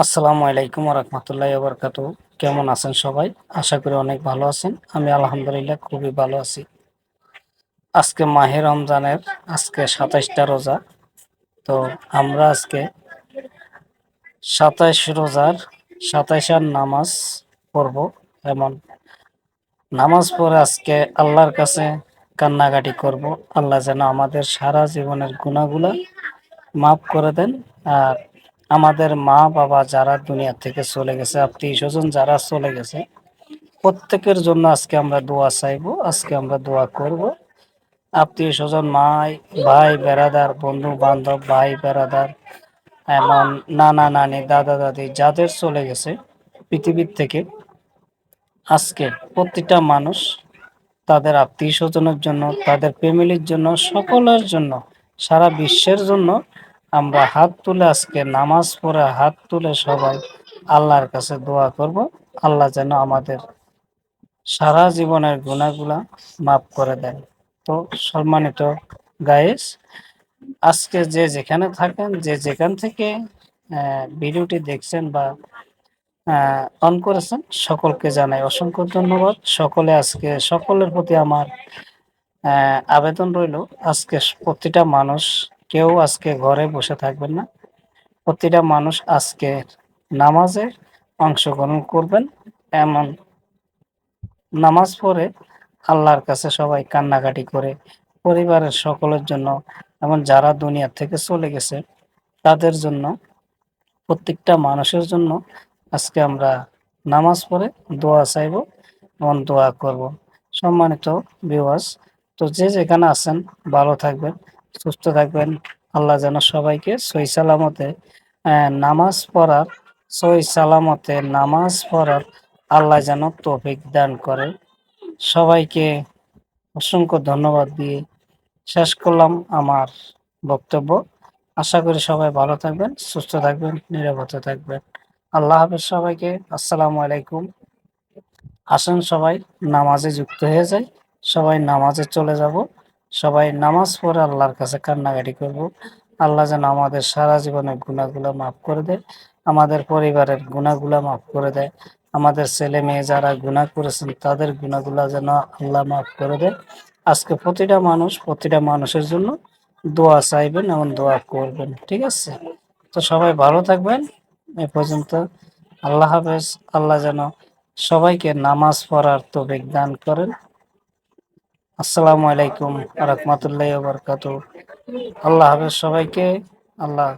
আসসালামু আলাইকুম রহমতুল্লাহ বরকাতু। কেমন আছেন সবাই? আশা করি অনেক ভালো আছেন। আমি আলহামদুলিল্লাহ খুবই ভালো আছি। আজকে মাহে রমজানের আজকে ২৭টা রোজা। তো আমরা আজকে ২৭ রোজার ২৭ নামাজ পড়ব। এমন নামাজ পড়ে আজকে আল্লাহর কাছে কান্নাকাটি করব, আল্লাহ যেন আমাদের সারা জীবনের গুনাহগুলা মাফ করে দেন। আর আমাদের মা বাবা যারা দুনিয়া থেকে চলে গেছে, আত্মীয় স্বজন যারা চলে গেছে, প্রত্যেকের জন্য আজকে আমরা দোয়া চাইবো, আজকে আমরা দোয়া করব। আত্মীয় স্বজন, ভাই বেড়াদার, বন্ধু বান্ধব, ভাই বেড়াদার, এমন নানা নানি, দাদা দাদি যাদের চলে গেছে পৃথিবীর থেকে, আজকে প্রতিটা মানুষ তাদের আত্মীয় স্বজনের জন্য, তাদের ফ্যামিলির জন্য, সকলের জন্য, সারা বিশ্বের জন্য আমরা হাত তুলে আজকে নামাজ পড়ে হাত তুলে সবাই আল্লাহর কাছে দোয়া করব। আল্লাহ যেন আমাদের সারা জীবনের গুনাহগুলা মাফ করে দেন। তো সম্মানিত গাইস, আজকে যে যেখানে থাকেন, যে যেখান থেকে ভিডিওটি দেখছেন বা অন করেছেন, সকলকে জানাই অসংখ্য ধন্যবাদ। সকলের প্রতি আমার আবেদন রইল, আজকে প্রতিটা মানুষ, কেউ আজকে ঘরে বসে থাকবেন না। প্রতিটা মানুষ আজকে নামাজে অংশগ্রহণ করবেন। এমন নামাজ পড়ে আল্লাহর কাছে সবাই কান্নাকাটি করে পরিবারের সকলের জন্য, এমন যারা দুনিয়া থেকে চলে গেছে তাদের জন্য, প্রত্যেকটা মানুষের জন্য আজকে আমরা নামাজ পড়ে দোয়া চাইব এবং দোয়া করব। সম্মানিত ভিউয়ার্স, তো যে যেখানে আছেন ভালো থাকবেন, সুস্থ থাকবেন। আল্লাহ যেন সবাইকে সহি সালামতে আল্লাহ যেন তৌফিক দান করে। সবাইকে অসংখ্য ধন্যবাদ দিয়ে শেষ করলাম আমার বক্তব্য। আশা করি সবাই ভালো থাকবেন, সুস্থ থাকবেন, নিরাপদে থাকবেন। আল্লাহ হাফেজ সবাইকে। আসসালামু আলাইকুম। আসুন সবাই নামাজে যুক্ত হয়ে যাই, সবাই নামাজে চলে যাব, সবাই নামাজ পড়ে আল্লাহর কাছে কান্নাকাটি করব। আল্লাহ যেন আমাদের সারা জীবনের গুনাহগুলো মাফ করে দেয়, আমাদের পরিবারের গুনাহগুলো মাফ করে দেয়, আমাদের ছেলে মেয়ে যারা গুনাহ করেছেন তাদের গুনাহগুলো যেন আল্লাহ মাফ করে দেয়। আজকে প্রতিটা মানুষের জন্য দোয়া চাইবেন এবং দোয়া করবেন, ঠিক আছে? তো সবাই ভালো থাকবেন। এ পর্যন্ত আল্লাহ হাফেজ। আল্লাহ যেন সবাইকে নামাজ পড়ার তৌফিক দান করেন। আসসালামু আলাইকুম রহমতুল্লাহ বরকাত। আল্লাহ হাফেজ সবাইকে। আল্লাহ